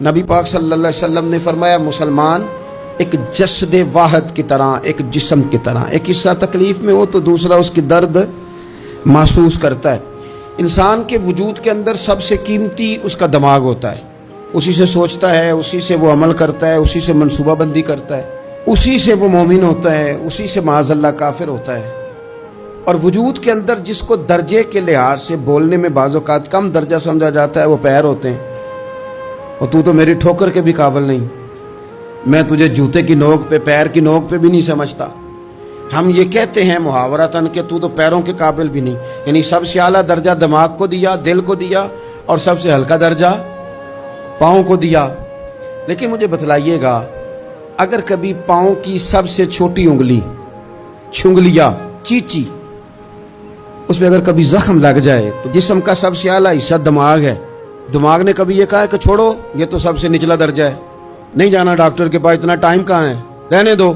نبی پاک صلی اللہ علیہ وسلم نے فرمایا مسلمان ایک جسد واحد کی طرح، ایک جسم کی طرح، ایک حصہ تکلیف میں ہو تو دوسرا اس کی درد محسوس کرتا ہے۔ انسان کے وجود کے اندر سب سے قیمتی اس کا دماغ ہوتا ہے، اسی سے سوچتا ہے، اسی سے وہ عمل کرتا ہے، اسی سے منصوبہ بندی کرتا ہے، اسی سے وہ مومن ہوتا ہے، اسی سے معاذ اللہ کافر ہوتا ہے۔ اور وجود کے اندر جس کو درجے کے لحاظ سے بولنے میں بعض اوقات کم درجہ سمجھا جاتا ہے وہ پیر ہوتے ہیں۔ اور تو میری ٹھوکر کے بھی قابل نہیں، میں تجھے جوتے کی نوک پہ، پیر کی نوک پہ بھی نہیں سمجھتا۔ ہم یہ کہتے ہیں محاورتاً کہ تو پیروں کے قابل بھی نہیں، یعنی سب سے اعلیٰ درجہ دماغ کو دیا، دل کو دیا، اور سب سے ہلکا درجہ پاؤں کو دیا۔ لیکن مجھے بتلائیے گا، اگر کبھی پاؤں کی سب سے چھوٹی انگلی، چھنگلیا، چیچی، اس میں اگر کبھی زخم لگ جائے تو جسم کا سب سے اعلیٰ حصہ دماغ ہے، دماغ نے کبھی یہ کہا ہے کہ چھوڑو یہ تو سب سے نچلا درجہ ہے، نہیں جانا ڈاکٹر کے پاس، اتنا ٹائم کہاں ہے، رہنے دو،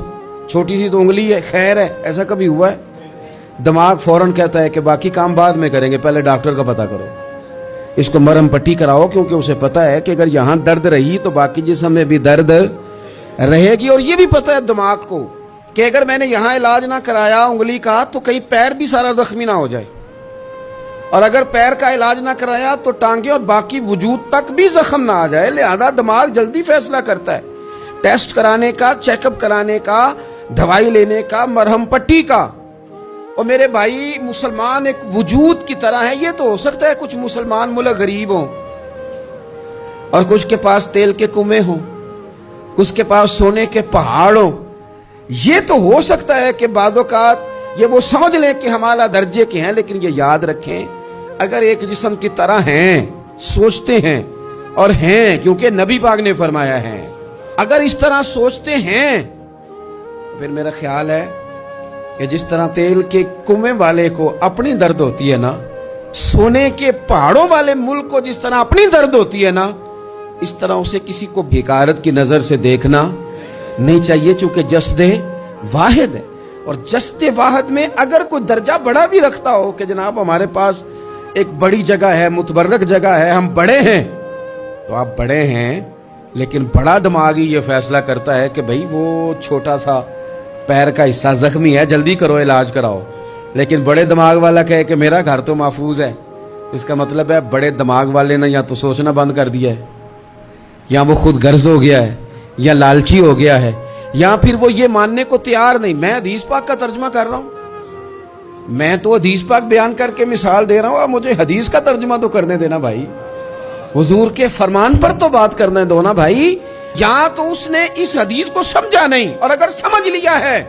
چھوٹی سی تو انگلی ہے، خیر ہے؟ ایسا کبھی ہوا ہے؟ دماغ فوراً کہتا ہے کہ باقی کام بعد میں کریں گے، پہلے ڈاکٹر کا پتہ کرو، اس کو مرہم پٹی کراؤ، کیونکہ اسے پتہ ہے کہ اگر یہاں درد رہی تو باقی جسم میں بھی درد رہے گی۔ اور یہ بھی پتہ ہے دماغ کو کہ اگر میں نے یہاں علاج نہ کرایا انگلی کا تو کہیں پیر بھی سارا زخمی نہ ہو جائے، اور اگر پیر کا علاج نہ کرایا تو ٹانگیں اور باقی وجود تک بھی زخم نہ آ جائے۔ لہذا دماغ جلدی فیصلہ کرتا ہے، ٹیسٹ کرانے کا، چیک اپ کرانے کا، دوائی لینے کا، مرہم پٹی کا۔ اور میرے بھائی، مسلمان ایک وجود کی طرح ہے۔ یہ تو ہو سکتا ہے کچھ مسلمان ملک غریب ہوں اور کچھ کے پاس تیل کے کنویں ہوں، کچھ کے پاس سونے کے پہاڑ ہوں۔ یہ تو ہو سکتا ہے کہ بعض اوقات یہ وہ سمجھ لیں کہ ہم اعلیٰ درجے کے ہیں، لیکن یہ یاد رکھیں اگر ایک جسم کی طرح ہیں، سوچتے ہیں اور ہیں، کیونکہ نبی پاک نے فرمایا ہے، اگر اس طرح سوچتے ہیں پھر میرا خیال ہے کہ جس طرح تیل کے کنویں والے کو اپنی درد ہوتی ہے نا، سونے کے پہاڑوں والے ملک کو جس طرح اپنی درد ہوتی ہے نا، اس طرح اسے کسی کو بھیکارت کی نظر سے دیکھنا نہیں چاہیے، چونکہ جسد واحد ہے۔ اور جسد واحد میں اگر کوئی درجہ بڑا بھی رکھتا ہو کہ جناب ہمارے پاس ایک بڑی جگہ ہے، متبرک جگہ ہے، ہم بڑے ہیں، تو آپ بڑے ہیں، لیکن بڑا دماغ ہی یہ فیصلہ کرتا ہے کہ بھئی وہ چھوٹا سا پیر کا حصہ زخمی ہے، جلدی کرو، علاج کراؤ۔ لیکن بڑے دماغ والا کہے کہ میرا گھر تو محفوظ ہے، اس کا مطلب ہے بڑے دماغ والے نے یا تو سوچنا بند کر دیا ہے، یا وہ خود غرض ہو گیا ہے، یا لالچی ہو گیا ہے، یا پھر وہ یہ ماننے کو تیار نہیں۔ میں حدیث پاک کا ترجمہ کر رہا ہوں، میں تو حدیث پاک بیان کر کے مثال دے رہا ہوں، اب مجھے حدیث کا ترجمہ تو کرنے دینا بھائی، حضور کے فرمان پر تو بات کرنے دو نا بھائی۔ یا تو اس نے اس حدیث کو سمجھا نہیں، اور اگر سمجھ لیا ہے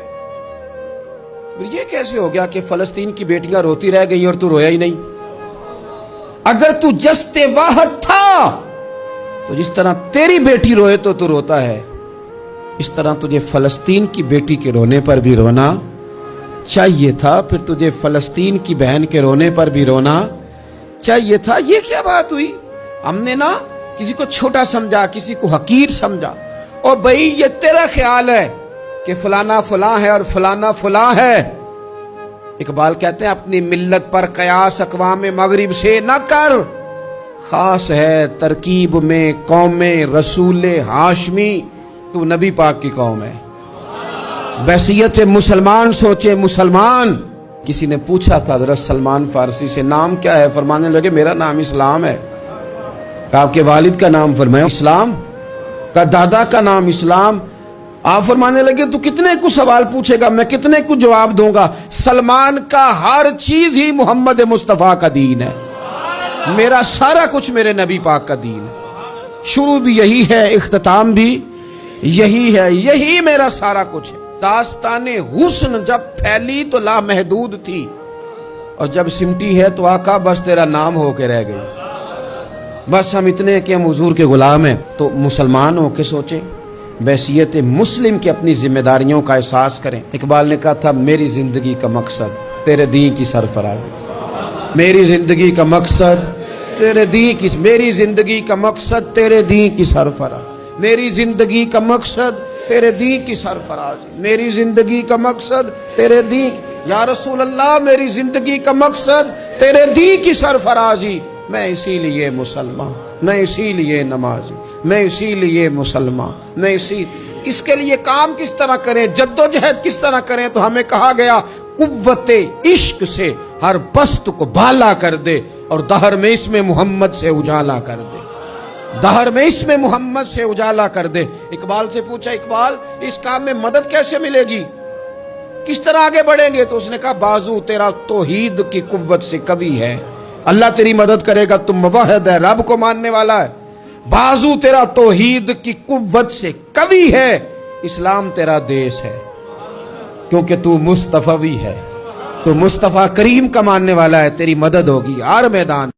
پھر یہ کیسے ہو گیا کہ فلسطین کی بیٹیاں روتی رہ گئیں اور تو رویا ہی نہیں؟ اگر تو جسد واحد تھا تو جس طرح تیری بیٹی روئے تو روتا ہے، اس طرح تجھے فلسطین کی بیٹی کے رونے پر بھی رونا چاہیے تھا، پھر تجھے فلسطین کی بہن کے رونے پر بھی رونا چاہیے تھا۔ یہ کیا بات ہوئی؟ ہم نے نا کسی کو چھوٹا سمجھا، کسی کو حقیر سمجھا۔ اور بھئی یہ تیرا خیال ہے کہ فلانا فلاں ہے اور فلانا فلاں ہے۔ اقبال کہتے ہیں اپنی ملت پر قیاس اقوام مغرب سے نہ کر، خاص ہے ترکیب میں قوم رسول ہاشمی، تو نبی پاک کی قوم ہے۔ بحثیت مسلمان سوچے مسلمان۔ کسی نے پوچھا تھا حضرت سلمان فارسی سے نام کیا ہے، فرمانے لگے میرا نام اسلام ہے۔ آپ کے والد کا نام فرمایا اسلام، کا دادا کا نام اسلام۔ آپ فرمانے لگے تو کتنے کو سوال پوچھے گا، میں کتنے کو جواب دوں گا؟ سلمان کا ہر چیز ہی محمد مصطفیٰ کا دین ہے، میرا سارا کچھ میرے نبی پاک کا دین ہے، شروع بھی یہی ہے، اختتام بھی یہی ہے، یہی میرا سارا کچھ ہے۔ داستان حسن جب پھیلی تو لامحدود تھی، اور جب سمٹی ہے تو آقا بس تیرا نام ہو کے رہ گئی۔ بس ہم اتنے کہ ہم حضور کے غلام ہیں۔ تو مسلمان ہو کے سوچیں، بحیثیت مسلم کی اپنی ذمہ داریوں کا احساس کریں۔ اقبال نے کہا تھا میری زندگی کا مقصد تیرے دین کی سرفرازی، میری زندگی کا مقصد تیرے دین کی، میری زندگی کا مقصد تیرے دین کی سرفراز، میری زندگی کا مقصد تیرے دین کی سرفرازی، میری زندگی کا مقصد تیرے دین، یا رسول اللہ میری زندگی کا مقصد تیرے دین کی سرفرازی، میں اسی لیے مسلمان، میں اسی لیے نمازی، میں اسی لیے مسلمان، میں اس کے لیے کام کس طرح کریں، جدوجہد کس طرح کریں؟ تو ہمیں کہا گیا قوت عشق سے ہر پست کو بالا کر دے اور دہر میں اسم محمد سے اجالا کر دے، دہر میں اسم محمد سے اجالا کر دے۔ اقبال سے پوچھا، اقبال اس کام میں مدد کیسے ملے گی، کس طرح آگے بڑھیں گے؟ تو اس نے کہا بازو تیرا توحید کی قوت سے قوی ہے، اللہ تیری مدد کرے گا، تم موحد ہے، رب کو ماننے والا ہے، بازو تیرا توحید کی قوت سے قوی ہے، اسلام تیرا دیس ہے، کیونکہ تو مصطفی ہے، تو مصطفیٰ کریم کا ماننے والا ہے، تیری مدد ہوگی ہر میدان۔